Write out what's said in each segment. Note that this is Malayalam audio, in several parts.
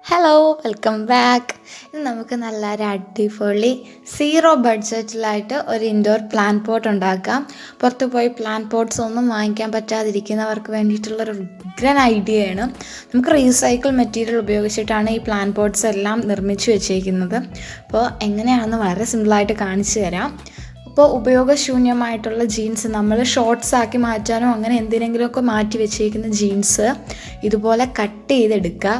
Hello, welcome back. ഇന്ന് നമുക്ക് നല്ല ഒരു അടിപൊളി സീറോ ബഡ്ജറ്റിലായിട്ട് ഒരു ഇൻഡോർ പ്ലാന്റ് പോട്ട് ഉണ്ടാക്കാം. പുറത്ത് പോയി പ്ലാന്റ് പോട്ട്സ് ഒന്നും വാങ്ങിക്കാൻ പറ്റാതിരിക്കുന്നവർക്ക് വേണ്ടിയിട്ടുള്ളൊരു ഉഗ്രൻ ഐഡിയയാണ്. നമുക്ക് റീസൈക്കിൾ മെറ്റീരിയൽ ഉപയോഗിച്ചിട്ടാണ് ഈ പ്ലാന്റ് പോട്ട്സ് എല്ലാം നിർമ്മിച്ച് വെച്ചേക്കുന്നത്. അപ്പോൾ എങ്ങനെയാണെന്ന് വളരെ സിമ്പിളായിട്ട് കാണിച്ചു തരാം. അപ്പോൾ ഉപയോഗശൂന്യമായിട്ടുള്ള ജീൻസ് നമ്മൾ ഷോർട്ട്സ് ആക്കി മാറ്റാനോ അങ്ങനെ എന്തിനെങ്കിലുമൊക്കെ മാറ്റി വെച്ചേക്കുന്ന ജീൻസ് ഇതുപോലെ കട്ട് ചെയ്തെടുക്കുക.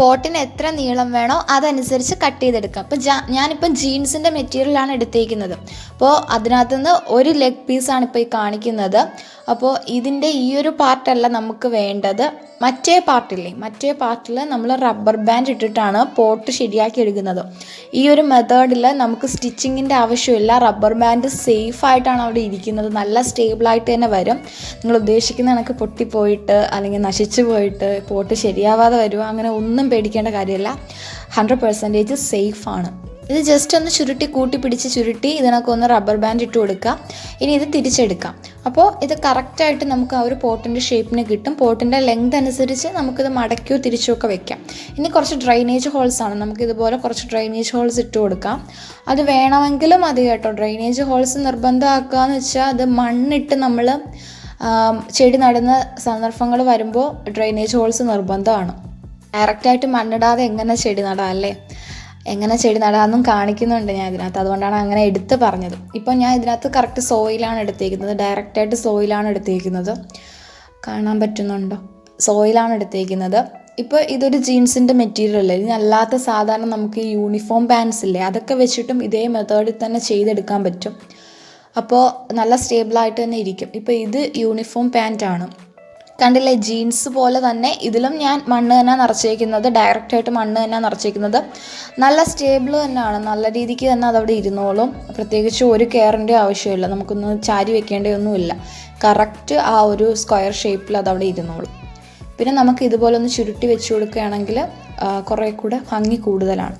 പോട്ടിന് എത്ര നീളം വേണോ അതനുസരിച്ച് കട്ട് ചെയ്തെടുക്കാം. അപ്പോൾ ഞാനിപ്പം ജീൻസിൻ്റെ മെറ്റീരിയലാണ് എടുത്തേക്കുന്നത്. അപ്പോൾ അതിനകത്തുനിന്ന് ഒരു ലെഗ് പീസാണ് ഇപ്പോൾ ഈ കാണിക്കുന്നത്. അപ്പോൾ ഇതിൻ്റെ ഈ ഒരു പാർട്ടല്ല നമുക്ക് വേണ്ടത്, മറ്റേ പാർട്ടിൽ നമ്മൾ റബ്ബർ ബാൻഡ് ഇട്ടിട്ടാണ് പോട്ട് ശരിയാക്കി എടുക്കുന്നത്. ഈ ഒരു മെത്തേഡിൽ നമുക്ക് സ്റ്റിച്ചിങ്ങിൻ്റെ ആവശ്യമില്ല. റബ്ബർ ബാൻഡ് സേഫായിട്ടാണ് അവിടെ ഇരിക്കുന്നത്, നല്ല സ്റ്റേബിളായിട്ട് തന്നെ വരും. നിങ്ങൾ ഉദ്ദേശിക്കുന്ന കണക്ക് പൊട്ടിപ്പോയിട്ട് അല്ലെങ്കിൽ നശിച്ചു പോയിട്ട് പോട്ട് ശരിയാവാതെ വരുമോ അങ്ങനെ ഒന്നും പേടിക്കേണ്ട കാര്യമില്ല. 100% സേഫാണ്. ഇത് ജസ്റ്റ് ഒന്ന് ചുരുട്ടി ഇതിനൊക്കെ ഒന്ന് റബ്ബർ ബാൻഡ് ഇട്ട് കൊടുക്കുക. ഇനി ഇത് തിരിച്ചെടുക്കാം. അപ്പോൾ ഇത് കറക്റ്റായിട്ട് നമുക്ക് ആ ഒരു പോട്ടിൻ്റെ ഷേപ്പിന് കിട്ടും. പോട്ടിൻ്റെ ലെങ്ത് അനുസരിച്ച് നമുക്കിത് മടക്കിയോ തിരിച്ചോ ഒക്കെ വെക്കാം. ഇനി കുറച്ച് ഡ്രൈനേജ് ഹോൾസാണ്, നമുക്കിതുപോലെ കുറച്ച് ഡ്രൈനേജ് ഹോൾസ് ഇട്ട് കൊടുക്കാം. അത് വേണമെങ്കിലും മതി കേട്ടോ. ഡ്രൈനേജ് ഹോൾസ് നിർബന്ധമാക്കുക എന്ന് വെച്ചാൽ അത് മണ്ണിട്ട് നമ്മൾ ചെടി നടുന്ന സന്ദർഭങ്ങൾ വരുമ്പോൾ ഡ്രൈനേജ് ഹോൾസ് നിർബന്ധമാണ്. ഡയറക്റ്റായിട്ട് മണ്ണിടാതെ എങ്ങനെ ചെടി നടാം അല്ലേ? എങ്ങനെ ചെടി നടാമെന്നും കാണിക്കുന്നുണ്ട് ഞാൻ ഇതിനകത്ത്, അതുകൊണ്ടാണ് അങ്ങനെ എടുത്ത് പറഞ്ഞത്. ഇപ്പോൾ ഞാൻ ഇതിനകത്ത് കറക്റ്റ് സോയിലാണ് എടുത്തേക്കുന്നത്, ഡയറക്റ്റായിട്ട് സോയിലാണ് എടുത്തേക്കുന്നത്. കാണാൻ പറ്റുന്നുണ്ടോ? സോയിലാണ് എടുത്തേക്കുന്നത്. ഇപ്പോൾ ഇതൊരു ജീൻസിൻ്റെ മെറ്റീരിയൽ അല്ലേ, ഇതിനല്ലാത്ത സാധാരണ നമുക്ക് ഈ യൂണിഫോം പാൻസ് ഇല്ലേ, അതൊക്കെ വെച്ചിട്ടും ഇതേ മെത്തേഡിൽ തന്നെ ചെയ്തെടുക്കാൻ പറ്റും. അപ്പോൾ നല്ല സ്റ്റേബിളായിട്ട് തന്നെ ഇരിക്കും. ഇപ്പോൾ ഇത് യൂണിഫോം പാൻറ്റാണ്, കണ്ടില്ലേ? ജീൻസ് പോലെ തന്നെ ഇതിലും ഞാൻ മണ്ണ് തന്നെ നിറച്ചേക്കുന്നത്, ഡയറക്റ്റായിട്ട് മണ്ണ് തന്നെ നിറച്ചേക്കുന്നത്. നല്ല സ്റ്റേബിൾ തന്നെയാണ്, നല്ല രീതിക്ക് തന്നെ അതവിടെ ഇരുന്നോളും. പ്രത്യേകിച്ച് ഒരു കെയറിൻ്റെ ആവശ്യമില്ല, നമുക്കൊന്ന് ചാരി വെക്കേണ്ടതൊന്നുമില്ല. കറക്റ്റ് ആ ഒരു സ്ക്വയർ ഷേപ്പിൽ അതവിടെ ഇരുന്നോളും. പിന്നെ നമുക്ക് ഇതുപോലെ ഒന്ന് ചുരുട്ടി വെച്ച് കൊടുക്കുകയാണെങ്കിൽ കുറേ കൂടെ ഭംഗി കൂടുതലാണ്.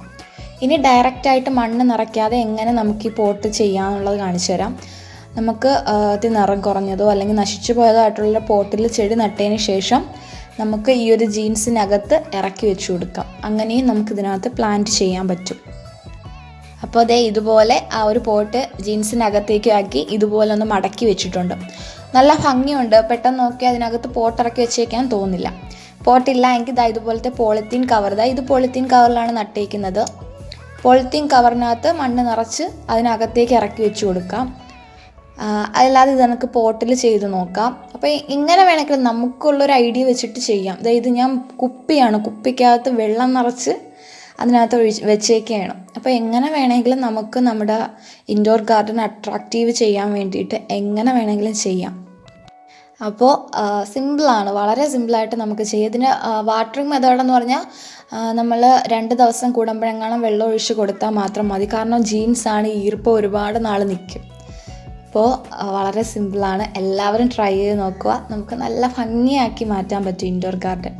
ഇനി ഡയറക്റ്റായിട്ട് മണ്ണ് നിറയ്ക്കാതെ എങ്ങനെ നമുക്ക് ഈ പോട്ട് ചെയ്യാമെന്നുള്ളത് കാണിച്ചു തരാം. നമുക്ക് നിറം കുറഞ്ഞതോ അല്ലെങ്കിൽ നശിച്ചു പോയതോ ആയിട്ടുള്ള പോട്ടിൽ ചെടി നട്ടതിന് ശേഷം നമുക്ക് ഈ ഒരു ജീൻസിനകത്ത് ഇറക്കി വെച്ച് കൊടുക്കാം. അങ്ങനെയും നമുക്കിതിനകത്ത് പ്ലാന്റ് ചെയ്യാൻ പറ്റും. അപ്പോൾ അതേ ഇതുപോലെ ആ ഒരു പോട്ട് ജീൻസിനകത്തേക്ക് ആക്കി ഇതുപോലെ ഒന്ന് മടക്കി വെച്ചിട്ടുണ്ട്. നല്ല ഭംഗിയുണ്ട്. പെട്ടെന്ന് നോക്കി അതിനകത്ത് പോട്ട് ഇറക്കി വെച്ചേക്കാൻ തോന്നില്ല. പോട്ടില്ല എങ്കിൽ ഇതുപോലത്തെ പോളിത്തീൻ കവർ, ഇത് പോളിത്തീൻ കവറിലാണ് നട്ടേക്കുന്നത്. പോളിത്തീൻ കവറിനകത്ത് മണ്ണ് നിറച്ച് അതിനകത്തേക്ക് ഇറക്കി വെച്ച് കൊടുക്കാം. അല്ലാതെ ഇത് നമുക്ക് പോട്ടിൽ ചെയ്ത് നോക്കാം. അപ്പോൾ ഇങ്ങനെ വേണമെങ്കിൽ നമുക്കുള്ളൊരു ഐഡിയ വെച്ചിട്ട് ചെയ്യാം. അതായത് ഞാൻ കുപ്പിക്കകത്ത് വെള്ളം നിറച്ച് അതിനകത്ത് വെച്ചേക്കുകയാണ്. അപ്പോൾ എങ്ങനെ വേണമെങ്കിലും നമുക്ക് നമ്മുടെ ഇൻഡോർ ഗാർഡൻ അട്രാക്റ്റീവ് ചെയ്യാൻ വേണ്ടിയിട്ട് എങ്ങനെ വേണമെങ്കിലും ചെയ്യാം. അപ്പോൾ സിമ്പിളാണ്, വളരെ സിമ്പിളായിട്ട് നമുക്ക് ചെയ്യാം. ഇതിന് വാട്ടറിങ് മെത്തേഡെന്ന് പറഞ്ഞാൽ നമ്മൾ 2 ദിവസം കൂടുമ്പോഴെങ്ങാനും വെള്ളം ഒഴിച്ച് കൊടുത്താൽ മാത്രം മതി. കാരണം ജീൻസാണ്, ഈർപ്പം ഒരുപാട് നാൾ നിൽക്കും. അപ്പോൾ വളരെ സിമ്പിളാണ്, എല്ലാവരും ട്രൈ ചെയ്ത് നോക്കുക. നമുക്ക് നല്ല ഭംഗിയാക്കി മാറ്റാൻ പറ്റും ഇൻഡോർ ഗാർഡൻ.